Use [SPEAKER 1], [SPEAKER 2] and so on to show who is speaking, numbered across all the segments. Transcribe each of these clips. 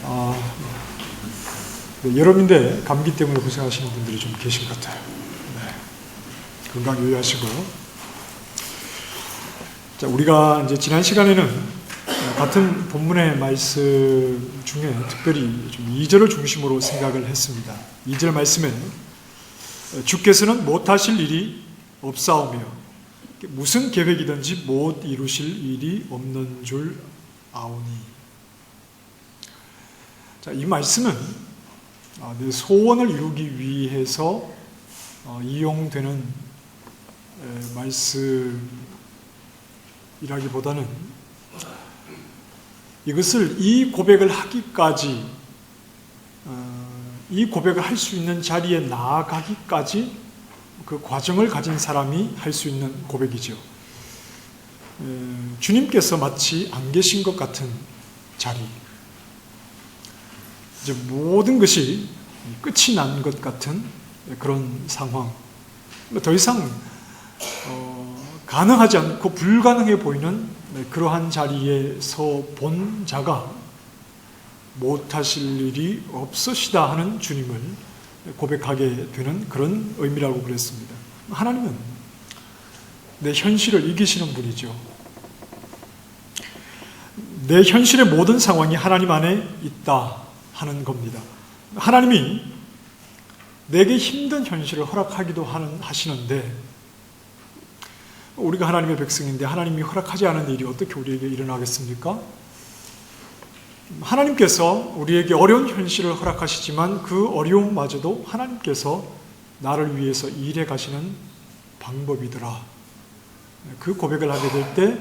[SPEAKER 1] 아, 네, 여름인데 감기 때문에 고생하시는 분들이 좀 계신 것 같아요. 네, 건강 유의하시고. 자, 우리가 이제 지난 시간에는 같은 본문의 말씀 중에 특별히 좀 2절을 중심으로 생각을 했습니다. 2절 말씀에 주께서는 못하실 일이 없사오며 무슨 계획이든지 못 이루실 일이 없는 줄 아오니. 자, 이 말씀은 내 소원을 이루기 위해서 이용되는 말씀이라기보다는 이것을 이 고백을 하기까지, 이 고백을 할 수 있는 자리에 나아가기까지 그 과정을 가진 사람이 할 수 있는 고백이죠. 주님께서 마치 안 계신 것 같은 자리, 이제 모든 것이 끝이 난 것 같은 그런 상황, 더 이상 가능하지 않고 불가능해 보이는 그러한 자리에서 본 자가 못하실 일이 없으시다 하는 주님을 고백하게 되는 그런 의미라고 그랬습니다. 하나님은 내 현실을 이기시는 분이죠. 내 현실의 모든 상황이 하나님 안에 있다 하는 겁니다. 하나님이 내게 힘든 현실을 허락하기도 하시는데, 우리가 하나님의 백성인데 하나님이 허락하지 않은 일이 어떻게 우리에게 일어나겠습니까? 하나님께서 우리에게 어려운 현실을 허락하시지만 그 어려움마저도 하나님께서 나를 위해서 일해 가시는 방법이더라. 그 고백을 하게 될 때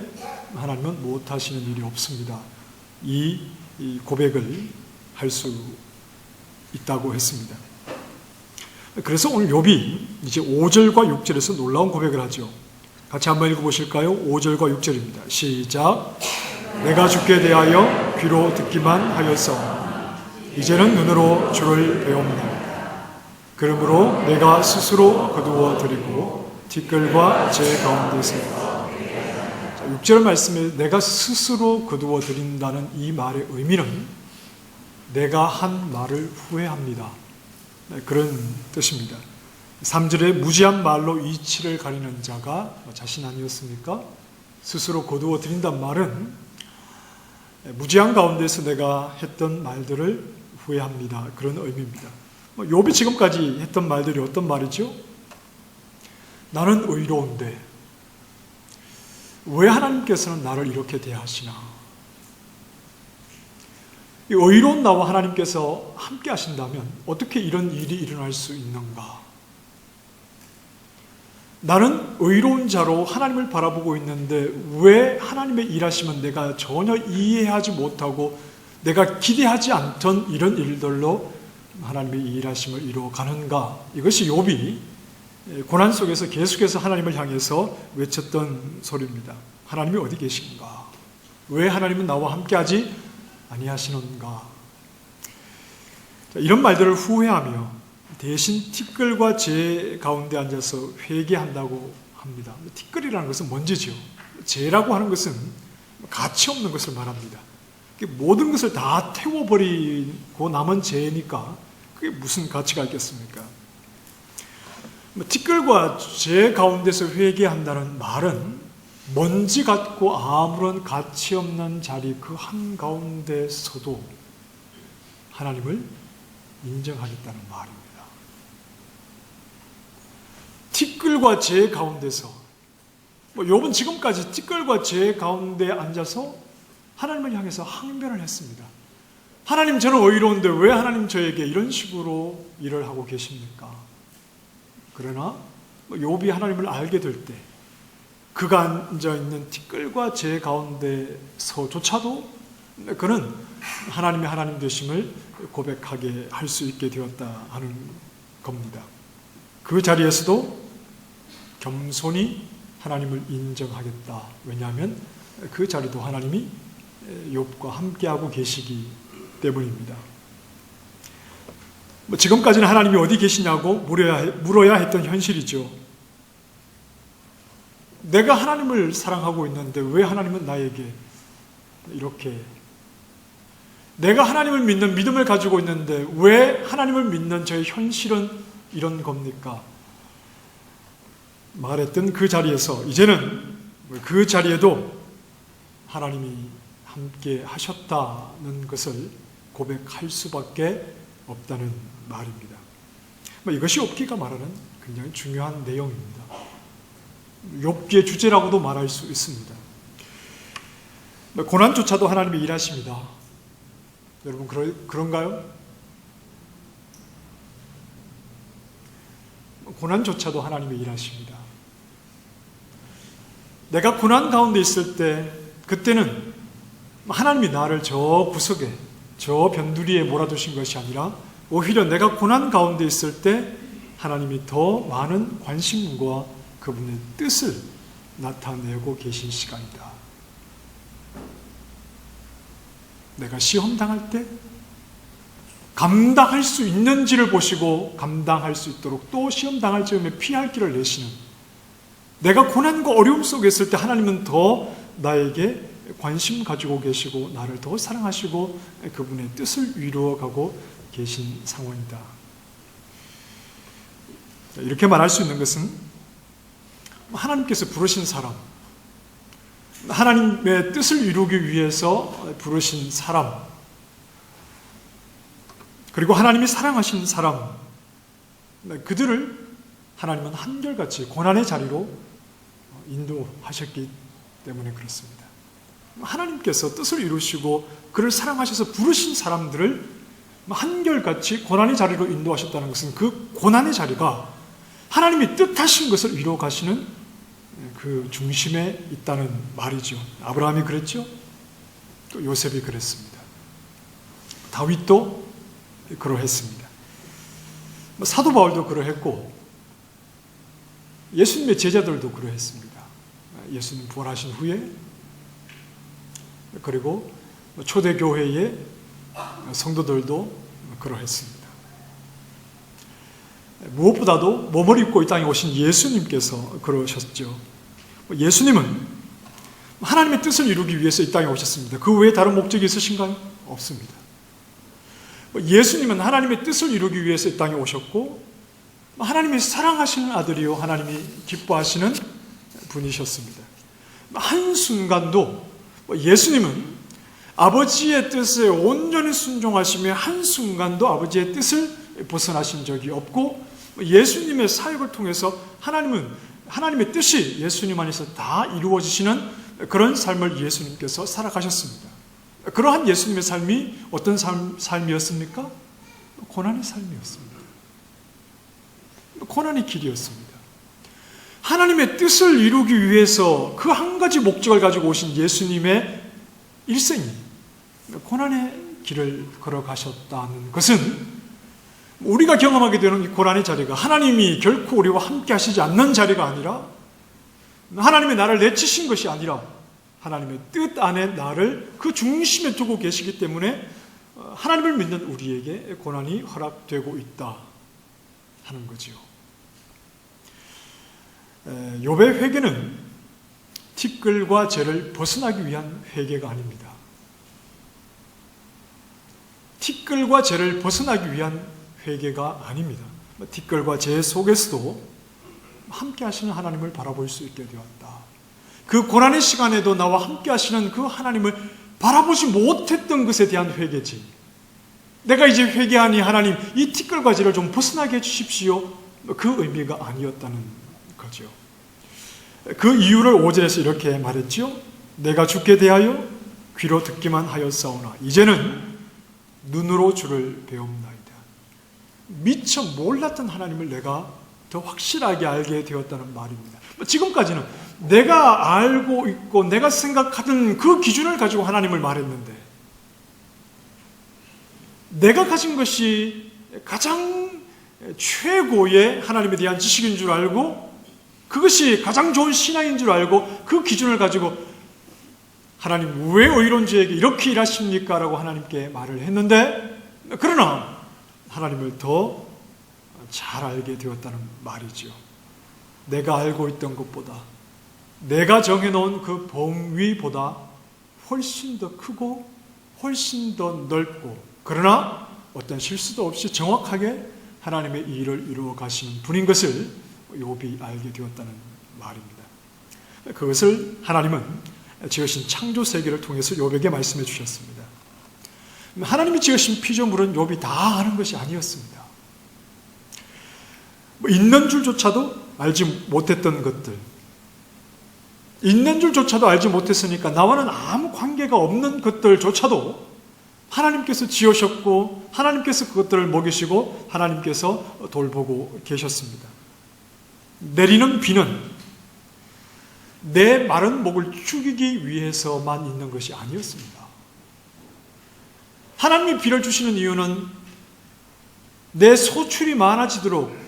[SPEAKER 1] 하나님은 못하시는 일이 없습니다. 이 고백을 할 수 있다고 했습니다. 그래서 오늘 욥이 이제 5절과 6절에서 놀라운 고백을 하죠. 같이 한번 읽어보실까요? 5절과 6절입니다. 시작. 내가 주께 대하여 귀로 듣기만 하였어 이제는 눈으로 주를 배웁니다. 그러므로 내가 스스로 거두어 드리고 티끌과 제 가운데서. 6절 말씀에 내가 스스로 거두어 드린다는 이 말의 의미는 내가 한 말을 후회합니다. 그런 뜻입니다. 3절에 무지한 말로 이치를 가리는 자가 자신 아니었습니까? 스스로 거두어 드린단 말은 무지한 가운데서 내가 했던 말들을 후회합니다. 그런 의미입니다. 욥이 지금까지 했던 말들이 어떤 말이죠? 나는 의로운데 왜 하나님께서는 나를 이렇게 대하시나? 이 의로운 나와 하나님께서 함께 하신다면 어떻게 이런 일이 일어날 수 있는가? 나는 의로운 자로 하나님을 바라보고 있는데 왜 하나님의 일하심은 내가 전혀 이해하지 못하고 내가 기대하지 않던 이런 일들로 하나님의 일하심을 이루어가는가? 이것이 욥이 고난 속에서 계속해서 하나님을 향해서 외쳤던 소리입니다. 하나님이 어디 계신가? 왜 하나님은 나와 함께하지 아니하시는가? 이런 말들을 후회하며 대신 티끌과 재 가운데 앉아서 회개한다고 합니다. 티끌이라는 것은 먼지죠. 재라고 하는 것은 가치 없는 것을 말합니다. 모든 것을 다 태워버리고 남은 재니까 그게 무슨 가치가 있겠습니까? 티끌과 재 가운데서 회개한다는 말은 먼지 같고 아무런 가치 없는 자리 그 한가운데서도 하나님을 인정하겠다는 말입니다. 티끌과 재 가운데서, 욥은 지금까지 티끌과 재 가운데 앉아서 하나님을 향해서 항변을 했습니다. 하나님, 저는 의로운데 왜 하나님 저에게 이런 식으로 일을 하고 계십니까? 그러나 욥이 하나님을 알게 될 때 그가 앉아있는 티끌과 재 가운데서조차도 그는 하나님의 하나님 되심을 고백하게 할 수 있게 되었다 하는 겁니다. 그 자리에서도 겸손히 하나님을 인정하겠다. 왜냐하면 그 자리도 하나님이 욥과 함께하고 계시기 때문입니다. 지금까지는 하나님이 어디 계시냐고 물어야 했던 현실이죠. 내가 하나님을 사랑하고 있는데 왜 하나님은 나에게 이렇게 내가 하나님을 믿는 믿음을 가지고 있는데 왜 하나님을 믿는 저의 현실은 이런 겁니까? 말했던 그 자리에서 이제는 그 자리에도 하나님이 함께 하셨다는 것을 고백할 수밖에 없다는 말입니다. 이것이 욥기가 말하는 굉장히 중요한 내용입니다. 욥기의 주제라고도 말할 수 있습니다. 고난조차도 하나님이 일하십니다. 여러분 그런가요? 고난조차도 하나님이 일하십니다. 내가 고난 가운데 있을 때 그때는 하나님이 나를 저 구석에 저 변두리에 몰아두신 것이 아니라 오히려 내가 고난 가운데 있을 때 하나님이 더 많은 관심과 그분의 뜻을 나타내고 계신 시간이다. 내가 시험 당할 때 감당할 수 있는지를 보시고 감당할 수 있도록 또 시험 당할 즈음에 피할 길을 내시는, 내가 고난과 어려움 속에 있을 때 하나님은 더 나에게 관심 가지고 계시고 나를 더 사랑하시고 그분의 뜻을 이루어가고 계신 상황이다. 이렇게 말할 수 있는 것은 하나님께서 부르신 사람, 하나님의 뜻을 이루기 위해서 부르신 사람, 그리고 하나님이 사랑하신 사람, 그들을 하나님은 한결같이 고난의 자리로 인도하셨기 때문에 그렇습니다. 하나님께서 뜻을 이루시고 그를 사랑하셔서 부르신 사람들을 한결같이 고난의 자리로 인도하셨다는 것은 그 고난의 자리가 하나님이 뜻하신 것을 이루어 가시는 그 중심에 있다는 말이죠. 아브라함이 그랬죠. 또 요셉이 그랬습니다. 다윗도 그러했습니다. 사도 바울도 그러했고 예수님의 제자들도 그러했습니다. 예수님 부활하신 후에 그리고 초대교회의 성도들도 그러했습니다. 무엇보다도 몸을 입고 이 땅에 오신 예수님께서 그러셨죠. 예수님은 하나님의 뜻을 이루기 위해서 이 땅에 오셨습니다. 그 외에 다른 목적이 있으신가요? 없습니다. 예수님은 하나님의 뜻을 이루기 위해서 이 땅에 오셨고 하나님이 사랑하시는 아들이요 하나님이 기뻐하시는 분이셨습니다. 한순간도 예수님은 아버지의 뜻에 온전히 순종하시며 한순간도 아버지의 뜻을 벗어나신 적이 없고 예수님의 사역을 통해서 하나님의 뜻이 예수님 안에서 다 이루어지시는 그런 삶을 예수님께서 살아가셨습니다. 그러한 예수님의 삶이 어떤 삶이었습니까? 고난의 삶이었습니다. 고난의 길이었습니다. 하나님의 뜻을 이루기 위해서 그 한 가지 목적을 가지고 오신 예수님의 일생이 고난의 길을 걸어가셨다는 것은 우리가 경험하게 되는 이 고난의 자리가 하나님이 결코 우리와 함께 하시지 않는 자리가 아니라 하나님의 나를 내치신 것이 아니라 하나님의 뜻 안에 나를 그 중심에 두고 계시기 때문에 하나님을 믿는 우리에게 고난이 허락되고 있다 하는 거지요. 욥의 회개는 티끌과 죄를 벗어나기 위한 회개가 아닙니다. 티끌과 죄를 벗어나기 위한 회개가 아닙니다. 티끌과 죄 속에서도 함께 하시는 하나님을 바라볼 수 있게 되었다. 그 고난의 시간에도 나와 함께 하시는 그 하나님을 바라보지 못했던 것에 대한 회개지. 내가 이제 회개하니 하나님 이 티끌과 죄를 좀 벗어나게 해주십시오. 그 의미가 아니었다는 거죠. 그 이유를 5절에서 이렇게 말했죠. 내가 주께 대하여 귀로 듣기만 하였사오나 이제는 눈으로 주를 배움나이다. 미처 몰랐던 하나님을 내가 더 확실하게 알게 되었다는 말입니다. 지금까지는 내가 알고 있고 내가 생각하던 그 기준을 가지고 하나님을 말했는데 내가 가진 것이 가장 최고의 하나님에 대한 지식인 줄 알고 그것이 가장 좋은 신앙인 줄 알고 그 기준을 가지고 하나님 왜 의롭은자에게 이렇게 일하십니까? 라고 하나님께 말을 했는데 그러나 하나님을 더 잘 알게 되었다는 말이죠. 내가 알고 있던 것보다 내가 정해놓은 그 범위보다 훨씬 더 크고 훨씬 더 넓고 그러나 어떤 실수도 없이 정확하게 하나님의 일을 이루어 가시는 분인 것을 욥이 알게 되었다는 말입니다. 그것을 하나님은 지으신 창조 세계를 통해서 욥에게 말씀해 주셨습니다. 하나님이 지으신 피조물은 욥이 다 아는 것이 아니었습니다. 있는 줄조차도 알지 못했던 것들, 있는 줄조차도 알지 못했으니까 나와는 아무 관계가 없는 것들조차도 하나님께서 지으셨고 하나님께서 그것들을 먹이시고 하나님께서 돌보고 계셨습니다. 내리는 비는 내 마른 목을 죽이기 위해서만 있는 것이 아니었습니다. 하나님이 비를 주시는 이유는 내 소출이 많아지도록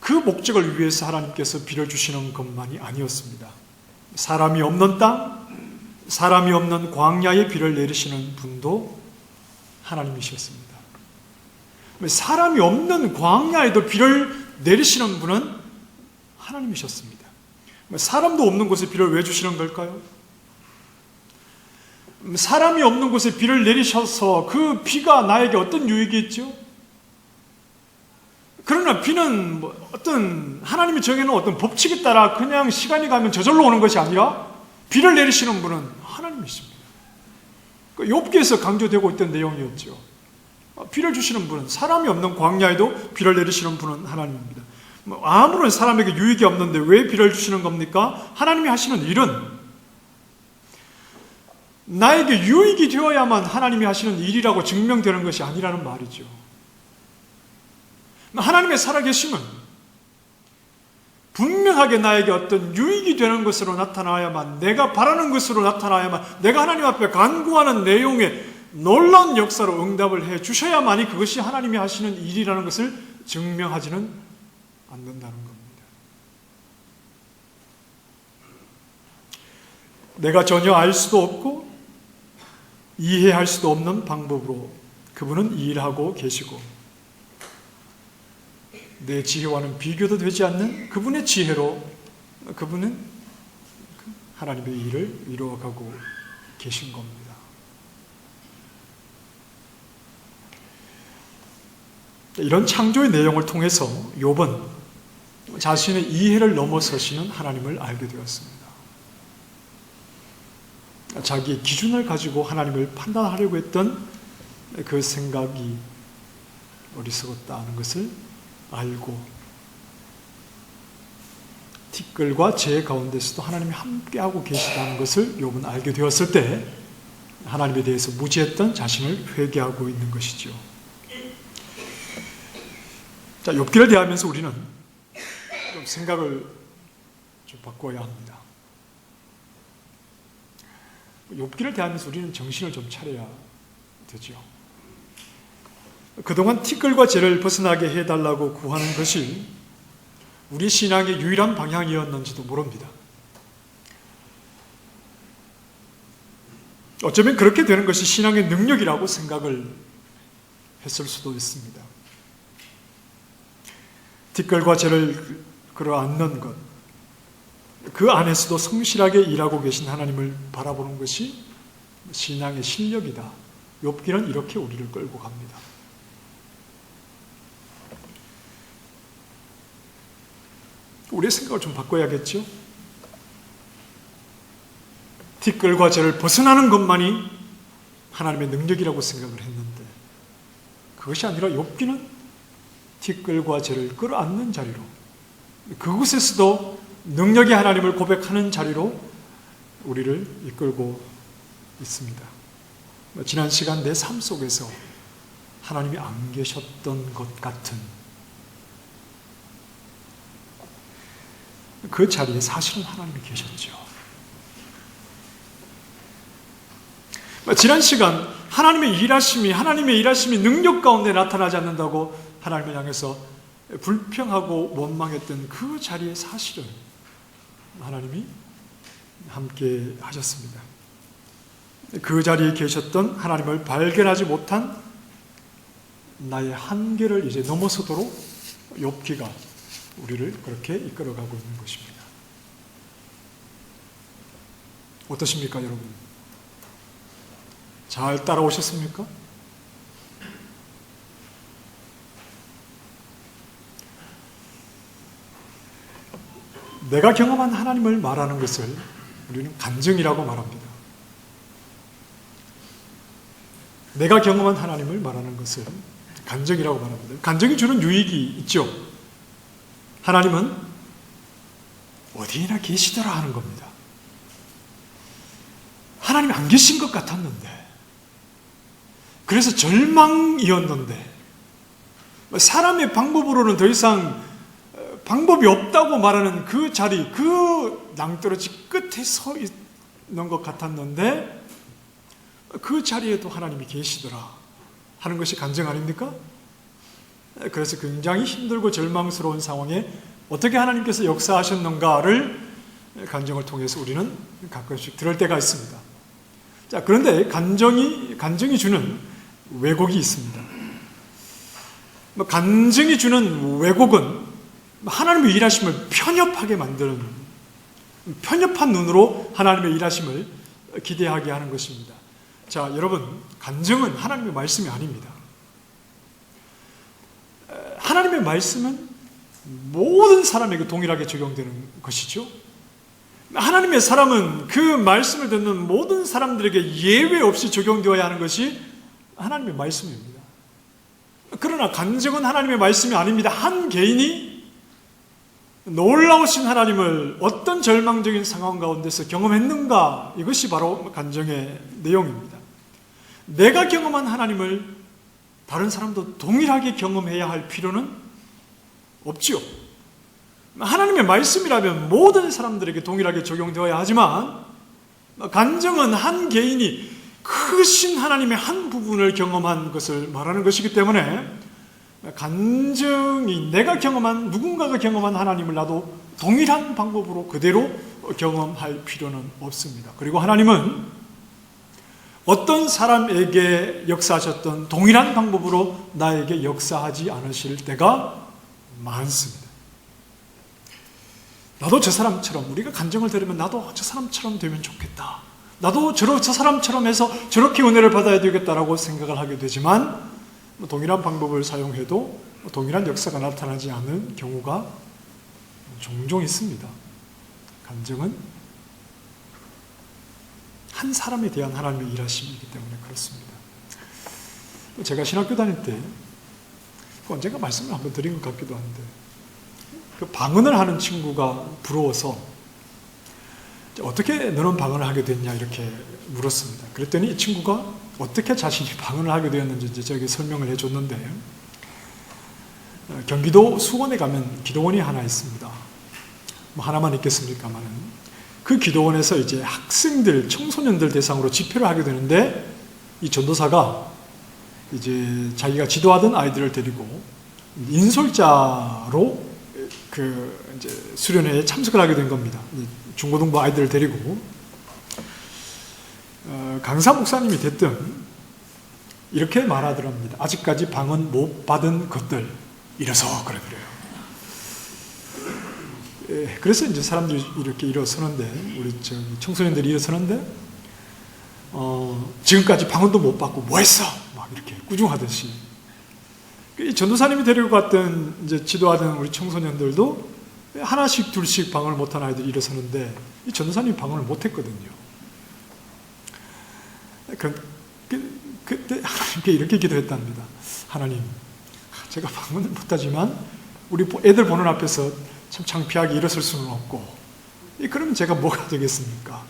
[SPEAKER 1] 그 목적을 위해서 하나님께서 비를 주시는 것만이 아니었습니다. 사람이 없는 땅, 사람이 없는 광야에 비를 내리시는 분도 하나님이셨습니다. 사람이 없는 광야에도 비를 내리시는 분은 하나님이셨습니다. 사람도 없는 곳에 비를 왜 주시는 걸까요? 사람이 없는 곳에 비를 내리셔서 그 비가 나에게 어떤 유익이 있죠? 그러나 비는 어떤 하나님이 정해놓은 어떤 법칙에 따라 그냥 시간이 가면 저절로 오는 것이 아니라 비를 내리시는 분은 하나님이십니다. 욥기에서 강조되고 있던 내용이었죠. 비를 주시는 분은, 사람이 없는 광야에도 비를 내리시는 분은 하나님입니다. 아무런 사람에게 유익이 없는데 왜 비를 주시는 겁니까? 하나님이 하시는 일은 나에게 유익이 되어야만 하나님이 하시는 일이라고 증명되는 것이 아니라는 말이죠. 하나님의 살아계심은 분명하게 나에게 어떤 유익이 되는 것으로 나타나야만, 내가 바라는 것으로 나타나야만, 내가 하나님 앞에 간구하는 내용에 놀라운 역사로 응답을 해 주셔야만이 그것이 하나님이 하시는 일이라는 것을 증명하지는 않는다는 겁니다. 내가 전혀 알 수도 없고 이해할 수도 없는 방법으로 그분은 일하고 계시고, 내 지혜와는 비교도 되지 않는 그분의 지혜로 그분은 하나님의 일을 이루어가고 계신 겁니다. 이런 창조의 내용을 통해서 욥은 자신의 이해를 넘어서시는 하나님을 알게 되었습니다. 자기의 기준을 가지고 하나님을 판단하려고 했던 그 생각이 어리석었다는 것을 알고, 티끌과 재 가운데서도 하나님이 함께하고 계시다는 것을 욥은 알게 되었을 때 하나님에 대해서 무지했던 자신을 회개하고 있는 것이죠. 자, 욥기를 대하면서 우리는 좀 생각을 좀 바꿔야 합니다. 욥기를 대하면서 우리는 정신을 좀 차려야 되죠. 그동안 티끌과 재를 벗어나게 해달라고 구하는 것이 우리 신앙의 유일한 방향이었는지도 모릅니다. 어쩌면 그렇게 되는 것이 신앙의 능력이라고 생각을 했을 수도 있습니다. 티끌과 재를 끌어안는 것, 그 안에서도 성실하게 일하고 계신 하나님을 바라보는 것이 신앙의 실력이다. 욥기는 이렇게 우리를 끌고 갑니다. 우리의 생각을 좀 바꿔야겠죠? 티끌과 재를 벗어나는 것만이 하나님의 능력이라고 생각을 했는데, 그것이 아니라 욥기는 티끌과 재를 끌어안는 자리로, 그곳에서도 능력의 하나님을 고백하는 자리로 우리를 이끌고 있습니다. 지난 시간 내 삶 속에서 하나님이 안 계셨던 것 같은 그 자리에 사실은 하나님이 계셨죠. 지난 시간 하나님의 일하심이 능력 가운데 나타나지 않는다고 하나님을 향해서 불평하고 원망했던 그 자리에 사실은 하나님이 함께 하셨습니다. 그 자리에 계셨던 하나님을 발견하지 못한 나의 한계를 이제 넘어서도록 욥기가 우리를 그렇게 이끌어가고 있는 것입니다. 어떠십니까, 여러분? 잘 따라오셨습니까? 내가 경험한 하나님을 말하는 것을 우리는 간증이라고 말합니다. 내가 경험한 하나님을 말하는 것을 간증이라고 말합니다. 간증이 주는 유익이 있죠. 하나님은 어디에나 계시더라 하는 겁니다. 하나님이 안 계신 것 같았는데, 그래서 절망이었는데, 사람의 방법으로는 더 이상 방법이 없다고 말하는 그 자리, 그 낭떠러지 끝에 서 있는 것 같았는데 그 자리에도 하나님이 계시더라 하는 것이 간증 아닙니까? 그래서 굉장히 힘들고 절망스러운 상황에 어떻게 하나님께서 역사하셨는가를 간증을 통해서 우리는 가끔씩 들을 때가 있습니다. 자, 그런데 간증이 주는 왜곡이 있습니다. 간증이 주는 왜곡은 하나님의 일하심을 편협하게 만드는, 편협한 눈으로 하나님의 일하심을 기대하게 하는 것입니다. 자, 여러분, 간증은 하나님의 말씀이 아닙니다. 하나님의 말씀은 모든 사람에게 동일하게 적용되는 것이죠. 하나님의 사람은 그 말씀을 듣는 모든 사람들에게 예외 없이 적용되어야 하는 것이 하나님의 말씀입니다. 그러나 간증은 하나님의 말씀이 아닙니다. 한 개인이 놀라우신 하나님을 어떤 절망적인 상황 가운데서 경험했는가, 이것이 바로 간증의 내용입니다. 내가 경험한 하나님을 다른 사람도 동일하게 경험해야 할 필요는 없지요. 하나님의 말씀이라면 모든 사람들에게 동일하게 적용되어야 하지만 간증은 한 개인이 크신 하나님의 한 부분을 경험한 것을 말하는 것이기 때문에 간증이 내가 경험한, 누군가가 경험한 하나님을 나도 동일한 방법으로 그대로 경험할 필요는 없습니다. 그리고 하나님은 어떤 사람에게 역사하셨던 동일한 방법으로 나에게 역사하지 않으실 때가 많습니다. 나도 저 사람처럼, 우리가 간증을 들으면 나도 저 사람처럼 되면 좋겠다, 나도 저 사람처럼 해서 저렇게 은혜를 받아야 되겠다라고 생각을 하게 되지만 동일한 방법을 사용해도 동일한 역사가 나타나지 않는 경우가 종종 있습니다. 간증은 한 사람에 대한 하나님의 일하심이기 때문에 그렇습니다. 제가 신학교 다닐 때 언젠가 말씀을 한번 드린 것 같기도 한데, 그 방언을 하는 친구가 부러워서 어떻게 너는 방언을 하게 됐냐 이렇게 물었습니다. 그랬더니 이 친구가 어떻게 자신이 방언을 하게 되었는지 이제 저에게 설명을 해줬는데, 경기도 수원에 가면 기도원이 하나 있습니다. 뭐 하나만 있겠습니까만은 그 기도원에서 이제 학생들, 청소년들 대상으로 집회를 하게 되는데, 이 전도사가 이제 자기가 지도하던 아이들을 데리고 인솔자로 그 이제 수련회에 참석을 하게 된 겁니다. 중고등부 아이들을 데리고 강사 목사님이 됐든 이렇게 말하더랍니다. 아직까지 방언 못 받은 것들 일어서 그러더래요. 그래서 이제 사람들이 이렇게 일어서는데, 우리 청소년들이 일어서는데 지금까지 방언도 못 받고 뭐 했어? 막 이렇게 꾸중하듯이, 이 전도사님이 데리고 갔던 이제 지도하던 우리 청소년들도 하나씩 둘씩 방언을 못한 아이들이 일어서는데 이 전도사님이 방언을 못했거든요. 그때 하나님께 이렇게 기도했답니다. 하나님, 제가 방언을 못하지만 우리 애들 보는 앞에서 참 창피하게 일어설 수는 없고, 그러면 제가 뭐가 되겠습니까?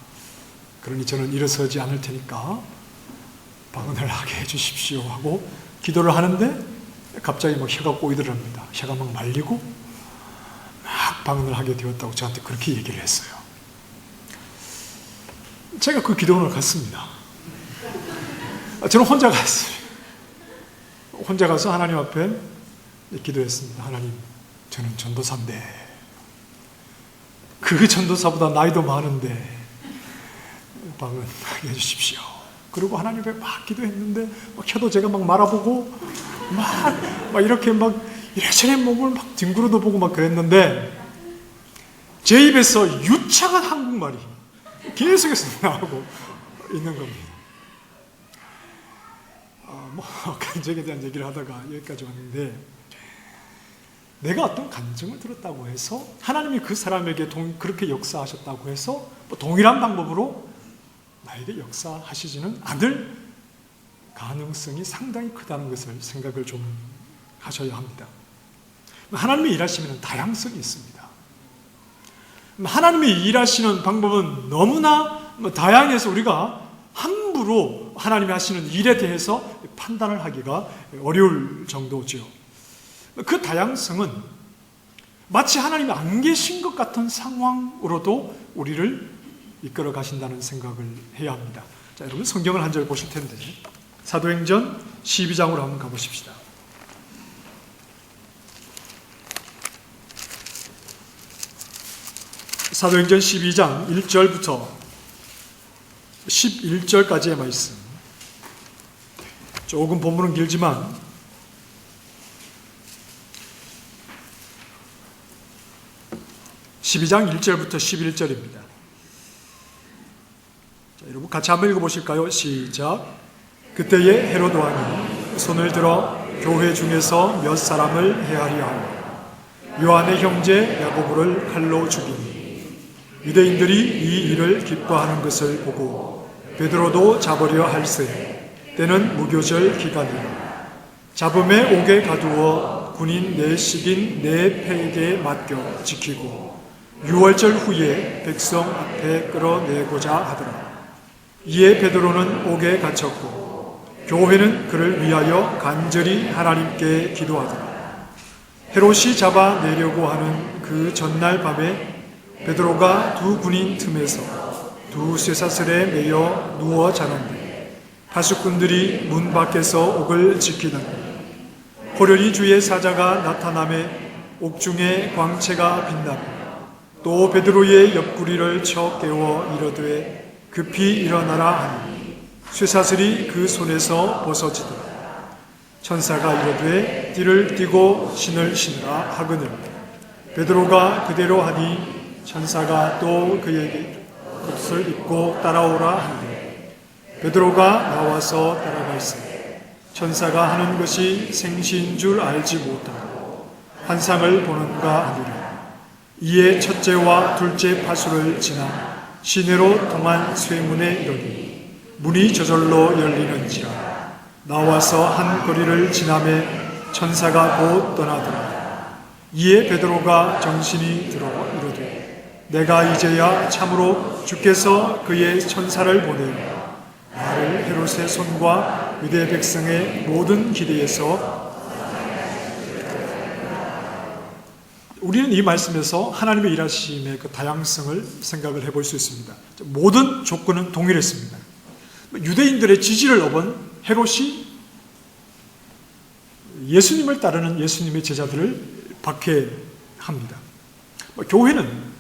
[SPEAKER 1] 그러니 저는 일어서지 않을 테니까 방언을 하게 해주십시오 하고 기도를 하는데 갑자기 막 혀가 꼬이더랍니다. 혀가 막 말리고 막 방언을 하게 되었다고 저한테 그렇게 얘기를 했어요. 제가 그 기도원을 갔습니다. 저는 혼자 갔어요. 혼자 가서 하나님 앞에 기도했습니다. 하나님, 저는 전도사인데, 그 전도사보다 나이도 많은데 방언하게 해주십시오. 그리고 하나님 앞에 막 기도했는데 막 혀도 제가 막 말아보고 막 이렇게 막 이래저래 몸을 막 뒹굴어도 보고 막 그랬는데 제 입에서 유창한 한국말이 계속해서 나오고 있는 겁니다. 간증에 대한 얘기를 하다가 여기까지 왔는데, 내가 어떤 간증을 들었다고 해서 하나님이 그 사람에게 그렇게 역사하셨다고 해서 동일한 방법으로 나에게 역사하시지는 않을 가능성이 상당히 크다는 것을 생각을 좀 하셔야 합니다. 하나님의 일하시면 다양성이 있습니다. 하나님이 일하시는 방법은 너무나 다양해서 우리가 함부로 하나님이 하시는 일에 대해서 판단을 하기가 어려울 정도죠. 그 다양성은 마치 하나님이 안 계신 것 같은 상황으로도 우리를 이끌어 가신다는 생각을 해야 합니다. 자, 여러분 성경을 한 절 보실 텐데 사도행전 12장으로 한번 가보십시다. 사도행전 12장 1절부터 11절까지의 말씀. 조금 본문은 길지만 12장 1절부터 11절입니다. 자, 여러분 같이 한번 읽어보실까요? 시작. 그때에 헤로드 왕이 손을 들어 교회 중에서 몇 사람을 헤아려 하고 요한의 형제 야고보를 칼로 죽이니 유대인들이 이 일을 기뻐하는 것을 보고 베드로도 잡으려 할세. 때는 무교절 기간이라. 잡음에 옥에 가두어 군인 내식인 네 패에게 맡겨 지키고 6월절 후에 백성 앞에 끌어내고자 하더라. 이에 베드로는 옥에 갇혔고 교회는 그를 위하여 간절히 하나님께 기도하더라. 헤롯이 잡아내려고 하는 그 전날 밤에 베드로가 두 군인 틈에서 두 쇠사슬에 매여 누워 자는데 파수꾼들이 문 밖에서 옥을 지키더니 호련히 주의 사자가 나타나매 옥중에 광채가 빛나고 또 베드로의 옆구리를 쳐 깨워 이르되 급히 일어나라 하니 쇠사슬이 그 손에서 벗어지더라. 천사가 이르되 띠를 띠고 신을 신으라 하거늘 베드로가 그대로 하니 천사가 또 그에게 겉옷을 입고 따라오라 하니 베드로가 나와서 따라갈세. 천사가 하는 것이 생시인 줄 알지 못하고 환상을 보는가 하니라. 이에 첫째와 둘째 파수를 지나 시내로 통한 쇠문에 이르니 문이 저절로 열리는지라. 나와서 한 거리를 지나매 천사가 곧 떠나더라. 이에 베드로가 정신이 들어 이르되 내가 이제야 참으로 주께서 그의 천사를 보내어 나를 헤롯의 손과 유대 백성의 모든 기대에서. 우리는 이 말씀에서 하나님의 일하심의 그 다양성을 생각을 해볼 수 있습니다. 모든 조건은 동일했습니다. 유대인들의 지지를 얻은 헤롯이 예수님을 따르는 예수님의 제자들을 박해합니다. 교회는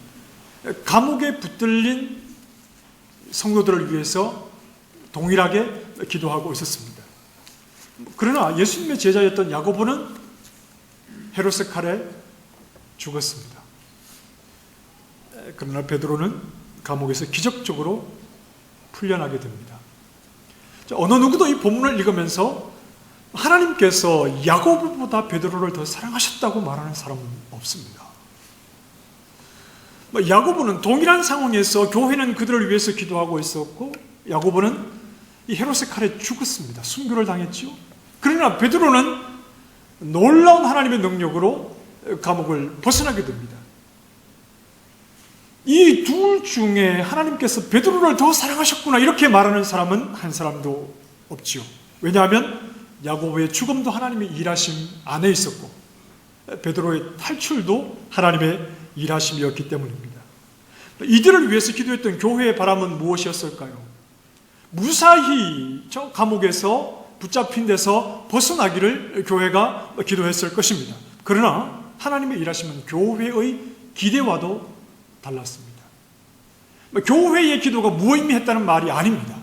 [SPEAKER 1] 감옥에 붙들린 성도들을 위해서 동일하게 기도하고 있었습니다. 그러나 예수님의 제자였던 야고보는 헤롯의 칼에 죽었습니다. 그러나 베드로는 감옥에서 기적적으로 풀려나게 됩니다. 어느 누구도 이 본문을 읽으면서 하나님께서 야고보보다 베드로를 더 사랑하셨다고 말하는 사람은 없습니다. 야고보는 동일한 상황에서 교회는 그들을 위해서 기도하고 있었고 야고보는 이 헤롯의 칼에 죽었습니다. 순교를 당했지요. 그러나 베드로는 놀라운 하나님의 능력으로 감옥을 벗어나게 됩니다. 이 둘 중에 하나님께서 베드로를 더 사랑하셨구나 이렇게 말하는 사람은 한 사람도 없지요. 왜냐하면 야고보의 죽음도 하나님의 일하심 안에 있었고 베드로의 탈출도 하나님의 일하심이었기 때문입니다. 이들을 위해서 기도했던 교회의 바람은 무엇이었을까요? 무사히 저 감옥에서 붙잡힌 데서 벗어나기를 교회가 기도했을 것입니다. 그러나 하나님의 일하심은 교회의 기대와도 달랐습니다. 교회의 기도가 무의미했다는 말이 아닙니다.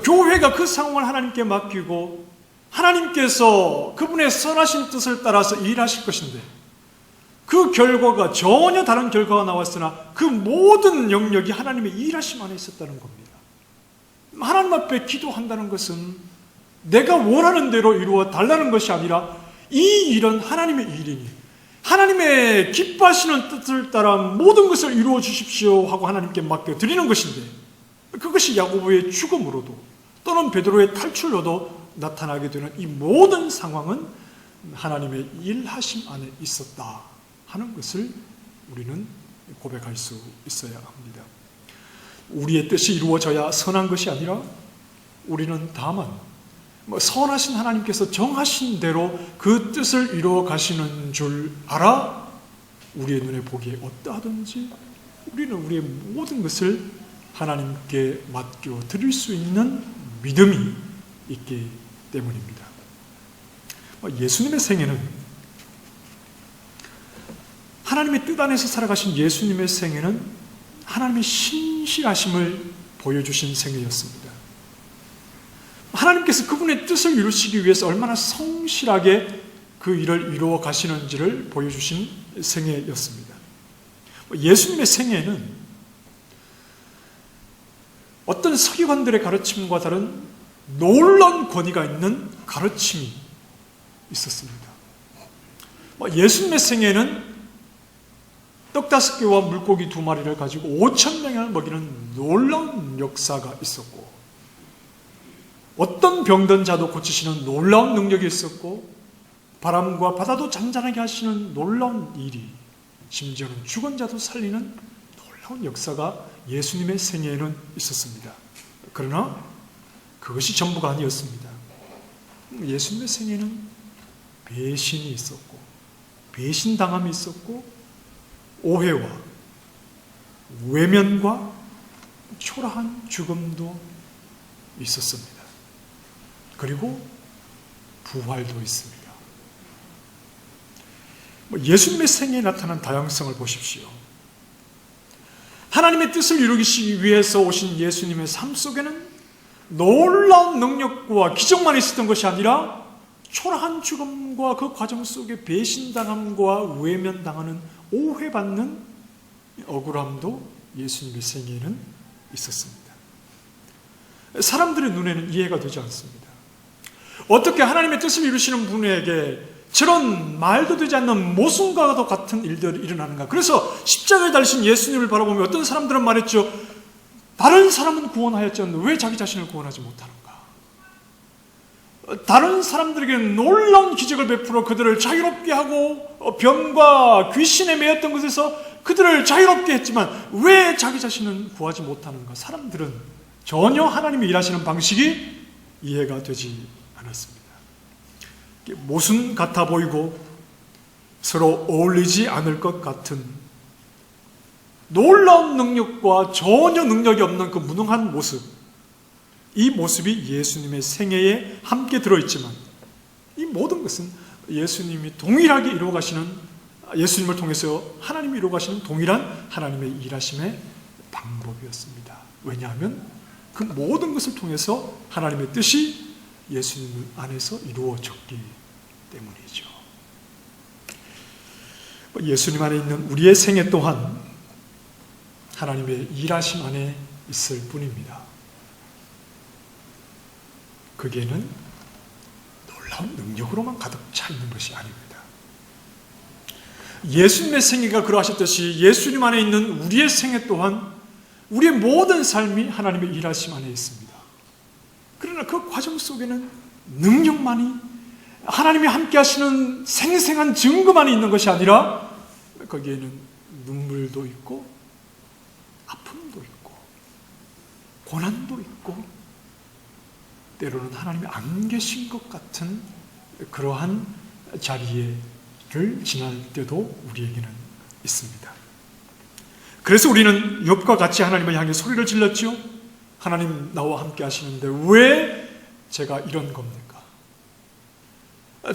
[SPEAKER 1] 교회가 그 상황을 하나님께 맡기고 하나님께서 그분의 선하신 뜻을 따라서 일하실 것인데 그 결과가 전혀 다른 결과가 나왔으나 그 모든 영역이 하나님의 일하심 안에 있었다는 겁니다. 하나님 앞에 기도한다는 것은 내가 원하는 대로 이루어 달라는 것이 아니라 이 일은 하나님의 일이니 하나님의 기뻐하시는 뜻을 따라 모든 것을 이루어 주십시오 하고 하나님께 맡겨 드리는 것인데, 그것이 야고보의 죽음으로도 또는 베드로의 탈출로도 나타나게 되는 이 모든 상황은 하나님의 일하심 안에 있었다 하는 것을 우리는 고백할 수 있어야 합니다. 우리의 뜻이 이루어져야 선한 것이 아니라 우리는 다만 선하신 하나님께서 정하신 대로 그 뜻을 이루어 가시는 줄 알아 우리의 눈에 보기에 어떠하든지 우리는 우리의 모든 것을 하나님께 맡겨 드릴 수 있는 믿음이 있기 때문입니다. 예수님의 생애는, 하나님의 뜻 안에서 살아가신 예수님의 생애는 하나님의 신실하심을 보여주신 생애였습니다. 하나님께서 그분의 뜻을 이루시기 위해서 얼마나 성실하게 그 일을 이루어 가시는지를 보여주신 생애였습니다. 예수님의 생애는 어떤 서기관들의 가르침과 다른 놀라운 권위가 있는 가르침이 있었습니다. 예수님의 생애는 떡 5개와 물고기 2마리를 가지고 5,000명을 먹이는 놀라운 역사가 있었고, 어떤 병든 자도 고치시는 놀라운 능력이 있었고, 바람과 바다도 잔잔하게 하시는 놀라운 일이, 심지어는 죽은 자도 살리는 놀라운 역사가 예수님의 생애에는 있었습니다. 그러나 그것이 전부가 아니었습니다. 예수님의 생애는 배신이 있었고, 배신당함이 있었고, 오해와 외면과 초라한 죽음도 있었습니다. 그리고 부활도 있습니다. 예수님의 생애에 나타난 다양성을 보십시오. 하나님의 뜻을 이루기 위해서 오신 예수님의 삶 속에는 놀라운 능력과 기적만 있었던 것이 아니라 초라한 죽음과 그 과정 속에 배신당함과 외면당하는, 오해받는 억울함도 예수님의 생애에는 있었습니다. 사람들의 눈에는 이해가 되지 않습니다. 어떻게 하나님의 뜻을 이루시는 분에게 저런 말도 되지 않는 모순과도 같은 일들이 일어나는가? 그래서 십자가에 달리신 예수님을 바라보며 어떤 사람들은 말했죠. 다른 사람은 구원하였지만 왜 자기 자신을 구원하지 못하는가? 다른 사람들에게는 놀라운 기적을 베풀어 그들을 자유롭게 하고 병과 귀신에 매였던 것에서 그들을 자유롭게 했지만 왜 자기 자신은 구하지 못하는가? 사람들은 전혀 하나님이 일하시는 방식이 이해가 되지 않았습니다. 모순 같아 보이고 서로 어울리지 않을 것 같은 놀라운 능력과 전혀 능력이 없는 그 무능한 모습, 이 모습이 예수님의 생애에 함께 들어있지만 이 모든 것은 예수님이 동일하게 이루어가시는, 예수님을 통해서 하나님이 이루어가시는 동일한 하나님의 일하심의 방법이었습니다. 왜냐하면 그 모든 것을 통해서 하나님의 뜻이 예수님 안에서 이루어졌기 때문이죠. 예수님 안에 있는 우리의 생애 또한 하나님의 일하심 안에 있을 뿐입니다. 거기에는 놀라운 능력으로만 가득 차 있는 것이 아닙니다. 예수님의 생애가 그러하셨듯이 예수님 안에 있는 우리의 생애 또한 우리의 모든 삶이 하나님의 일하심 안에 있습니다. 그러나 그 과정 속에는 능력만이, 하나님이 함께 하시는 생생한 증거만이 있는 것이 아니라 거기에는 눈물도 있고 아픔도 있고 고난도 있고 때로는 하나님이 안 계신 것 같은 그러한 자리를 지날 때도 우리에게는 있습니다. 그래서 우리는 욥과 같이 하나님을 향해 소리를 질렀죠. 하나님 나와 함께 하시는데 왜 제가 이런 겁니까?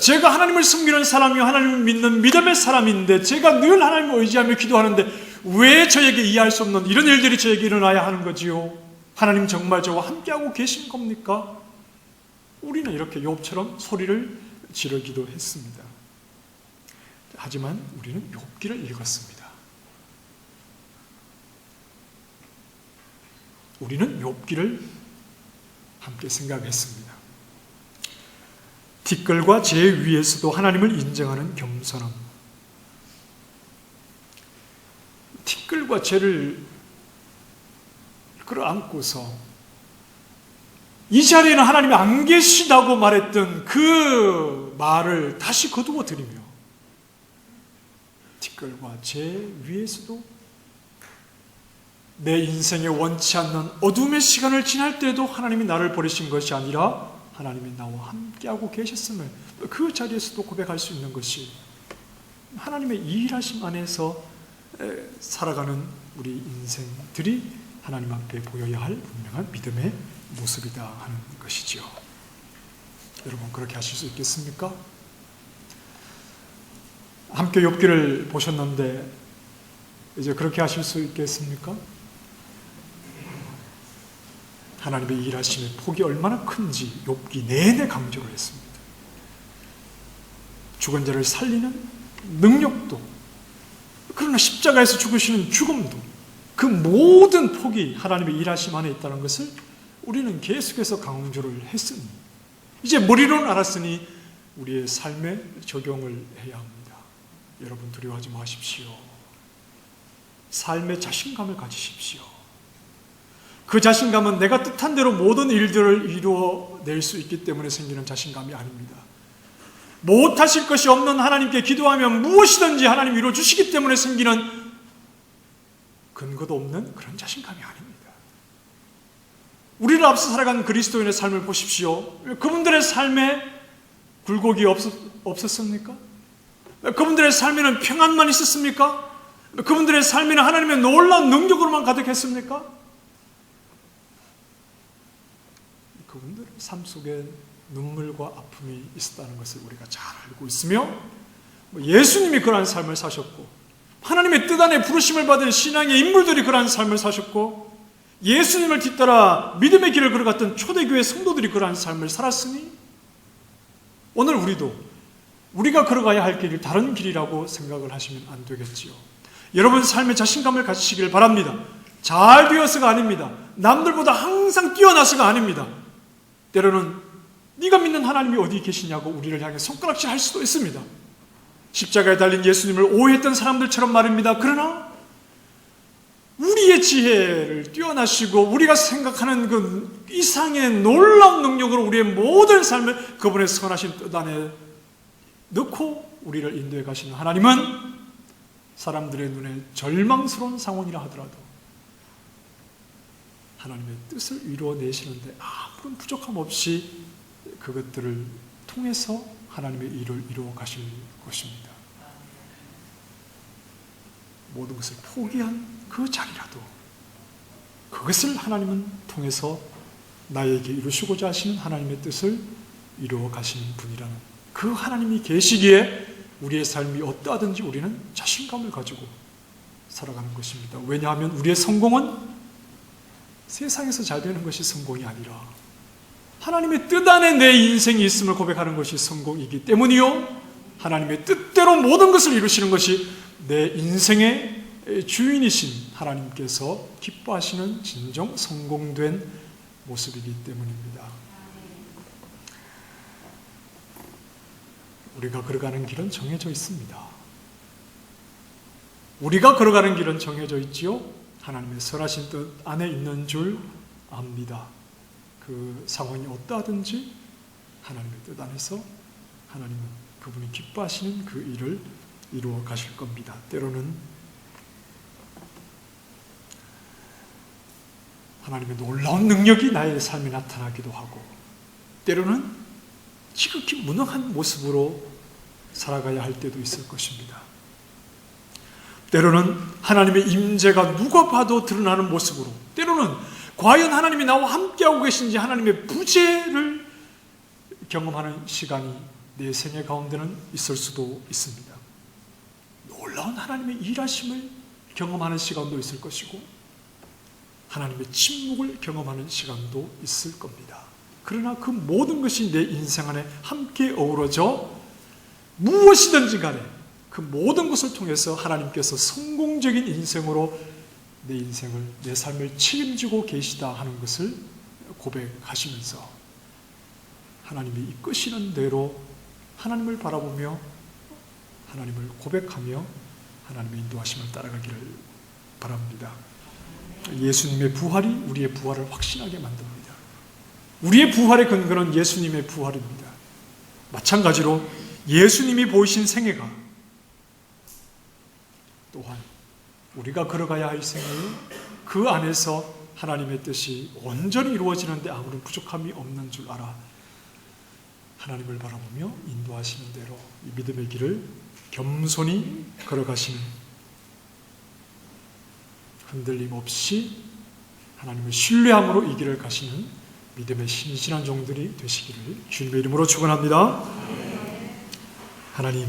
[SPEAKER 1] 제가 하나님을 섬기는 사람이요 하나님을 믿는 믿음의 사람인데 제가 늘 하나님을 의지하며 기도하는데 왜 저에게 이해할 수 없는 이런 일들이 저에게 일어나야 하는 거지요? 하나님 정말 저와 함께하고 계신 겁니까? 우리는 이렇게 욥처럼 소리를 지르기도 했습니다. 하지만 우리는 욥기를 읽었습니다. 우리는 욥기를 함께 생각했습니다. 티끌과 재 위에서도 하나님을 인정하는 겸손함. 티끌과 재를 끌어안고서 이 자리에는 하나님이 안 계시다고 말했던 그 말을 다시 거두어 드리며, 티끌과 재 위에서도 내 인생에 원치 않는 어둠의 시간을 지날 때도 하나님이 나를 버리신 것이 아니라 하나님이 나와 함께하고 계셨음을 그 자리에서도 고백할 수 있는 것이 하나님의 일하심 안에서 살아가는 우리 인생들이 하나님 앞에 보여야 할 분명한 믿음의 모습이다 하는 것이지요. 여러분, 그렇게 하실 수 있겠습니까? 함께 욥기를 보셨는데 이제 그렇게 하실 수 있겠습니까? 하나님의 일하심의 폭이 얼마나 큰지 욥기 내내 강조를 했습니다. 죽은 자를 살리는 능력도, 그러나 십자가에서 죽으시는 죽음도, 그 모든 폭이 하나님의 일하심 안에 있다는 것을 우리는 계속해서 강조를 했으니, 이제 머리로는 알았으니 우리의 삶에 적용을 해야 합니다. 여러분, 두려워하지 마십시오. 삶의 자신감을 가지십시오. 그 자신감은 내가 뜻한 대로 모든 일들을 이루어낼 수 있기 때문에 생기는 자신감이 아닙니다. 못하실 것이 없는 하나님께 기도하면 무엇이든지 하나님 이루어 주시기 때문에 생기는 근거도 없는 그런 자신감이 아닙니다. 우리를 앞서 살아간 그리스도인의 삶을 보십시오. 그분들의 삶에 굴곡이 없었습니까? 그분들의 삶에는 평안만 있었습니까? 그분들의 삶에는 하나님의 놀라운 능력으로만 가득했습니까? 그분들의 삶 속에 눈물과 아픔이 있었다는 것을 우리가 잘 알고 있으며, 예수님이 그러한 삶을 사셨고, 하나님의 뜻 안에 부르심을 받은 신앙의 인물들이 그러한 삶을 사셨고, 예수님을 뒤따라 믿음의 길을 걸어갔던 초대교회 성도들이 그러한 삶을 살았으니, 오늘 우리가 걸어가야 할 길이 다른 길이라고 생각을 하시면 안 되겠지요. 여러분, 삶의 자신감을 가지시길 바랍니다. 잘 되어서가 아닙니다. 남들보다 항상 뛰어나서가 아닙니다. 때로는 네가 믿는 하나님이 어디 계시냐고 우리를 향해 손가락질 할 수도 있습니다. 십자가에 달린 예수님을 오해했던 사람들처럼 말입니다. 그러나 우리의 지혜를 뛰어나시고 우리가 생각하는 그 이상의 놀라운 능력으로 우리의 모든 삶을 그분의 선하신 뜻 안에 넣고 우리를 인도해 가시는 하나님은 사람들의 눈에 절망스러운 상황이라 하더라도 하나님의 뜻을 이루어내시는데 아무런 부족함 없이 그것들을 통해서 하나님의 일을 이루어 가실 것입니다. 모든 것을 포기한 그 자리라도 그것을 하나님은 통해서 나에게 이루시고자 하시는 하나님의 뜻을 이루어 가시는 분이라는 그 하나님이 계시기에 우리의 삶이 어떠하든지 우리는 자신감을 가지고 살아가는 것입니다. 왜냐하면 우리의 성공은 세상에서 잘 되는 것이 성공이 아니라 하나님의 뜻 안에 내 인생이 있음을 고백하는 것이 성공이기 때문이요, 하나님의 뜻대로 모든 것을 이루시는 것이 내 인생의 주인이신 하나님께서 기뻐하시는 진정 성공된 모습이기 때문입니다. 우리가 걸어가는 길은 정해져 있습니다. 우리가 걸어가는 길은 정해져 있지요. 하나님의 선하신 뜻 안에 있는 줄 압니다. 그 상황이 어떠하든지 하나님의 뜻 안에서 하나님은 그분이 기뻐하시는 그 일을 이루어 가실 겁니다. 때로는 하나님의 놀라운 능력이 나의 삶에 나타나기도 하고, 때로는 지극히 무능한 모습으로 살아가야 할 때도 있을 것입니다. 때로는 하나님의 임재가 누가 봐도 드러나는 모습으로, 때로는 과연 하나님이 나와 함께하고 계신지 하나님의 부재를 경험하는 시간이 내 생애 가운데는 있을 수도 있습니다. 놀라운 하나님의 일하심을 경험하는 시간도 있을 것이고 하나님의 침묵을 경험하는 시간도 있을 겁니다. 그러나 그 모든 것이 내 인생 안에 함께 어우러져 무엇이든지 간에 그 모든 것을 통해서 하나님께서 성공적인 인생으로 내 인생을, 내 삶을 책임지고 계시다 하는 것을 고백하시면서 하나님이 이끄시는 대로 하나님을 바라보며 하나님을 고백하며 하나님의 인도하심을 따라가기를 바랍니다. 예수님의 부활이 우리의 부활을 확신하게 만듭니다. 우리의 부활의 근거는 예수님의 부활입니다. 마찬가지로 예수님이 보이신 생애가 또한 우리가 걸어가야 할 생애, 그 안에서 하나님의 뜻이 온전히 이루어지는데 아무런 부족함이 없는 줄 알아 하나님을 바라보며 인도하시는 대로 이 믿음의 길을 겸손히 걸어가시는, 흔들림 없이 하나님을 신뢰함으로 이 길을 가시는 믿음의 신실한 종들이 되시기를 주님의 이름으로 축원합니다. 하나님,